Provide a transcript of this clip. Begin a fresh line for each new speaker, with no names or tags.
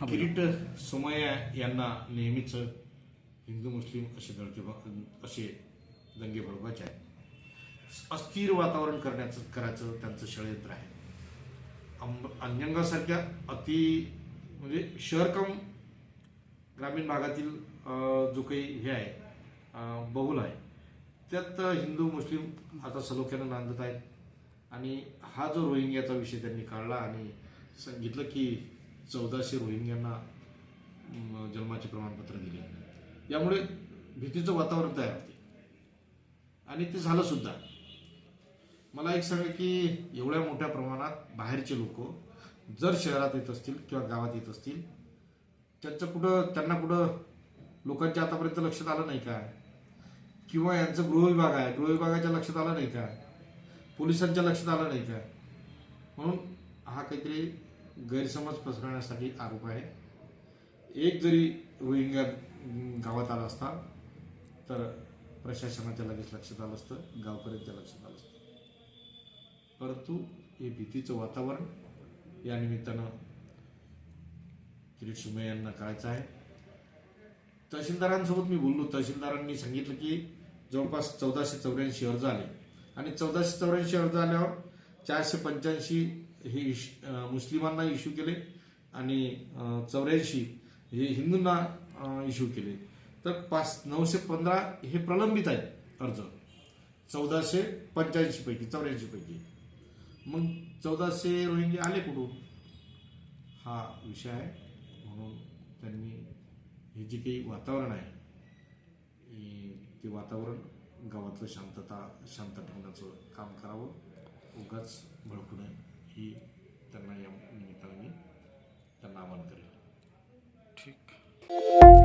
किरीट सोमय्या यांना नेहमीच हिंदू मुस्लिम असे दंगे भडवायचे आहेत. अस्थिर वातावरण करायचं त्यांचं षडयंत्र आहे. अंजनगावसारख्या म्हणजे शहर कम ग्रामीण भागातील जो काही हे आहे बहुल आहे त्यात हिंदू मुस्लिम आता सलोख्यानं नांदत आहेत. आणि हा जो रोहिंग्याचा विषय त्यांनी काढला आणि सांगितलं की 1400 रोहिंग्यांना जन्माचे प्रमाणपत्र दिले, यामुळे भीतीचं वातावरण तयार होते आणि ते झालं सुद्धा. मला एक सांगा की एवढ्या मोठ्या प्रमाणात बाहेरचे लोक जर शहरात येत असतील किंवा गावात येत असतील, त्यांना कुठं लोकांच्या आतापर्यंत लक्षात आलं नाही का? किंवा यांचं गृहविभाग आहे, गृहविभागाच्या लक्षात आलं नाही का? पोलिसांच्या लक्षात आलं नाही का? म्हणून हा काहीतरी गैरसमज पसरवण्यासाठी आरोप आहे. एक जरी रोहिंग्या गावात आला असता तर प्रशासनाच्या लगेच लक्षात आलं असतं, गावकऱ्यांच्या लक्षात आलं असतं. परंतु हे भीतीचं वातावरण या निमित्तानं किरीट सोमय्या यांना कळायचं आहे. तहसीलदारांसोबत मी बोललो. तहसीलदारांनी सांगितलं की जवळपास 1484 अर्ज आले आणि 1484 अर्ज आल्यावर 485 हे मुस्लिमांना इश्यू केले आणि 84 हे हिंदूंना इश्यू केले. तर 915 हे प्रलंबित आहेत अर्ज 1485 पैकी 84 पैकी. मग 1400 रोहिंगे आले कुठून? हा विषय आहे. म्हणून त्यांनी हे जे काही वातावरण आहे ते वातावरण गावातलं शांत ठेवण्याचं काम करावं, उगाच भडकू नये ही त्यांना या निमित्ताने मी त्यांना आवाहन करेल.
ठीक.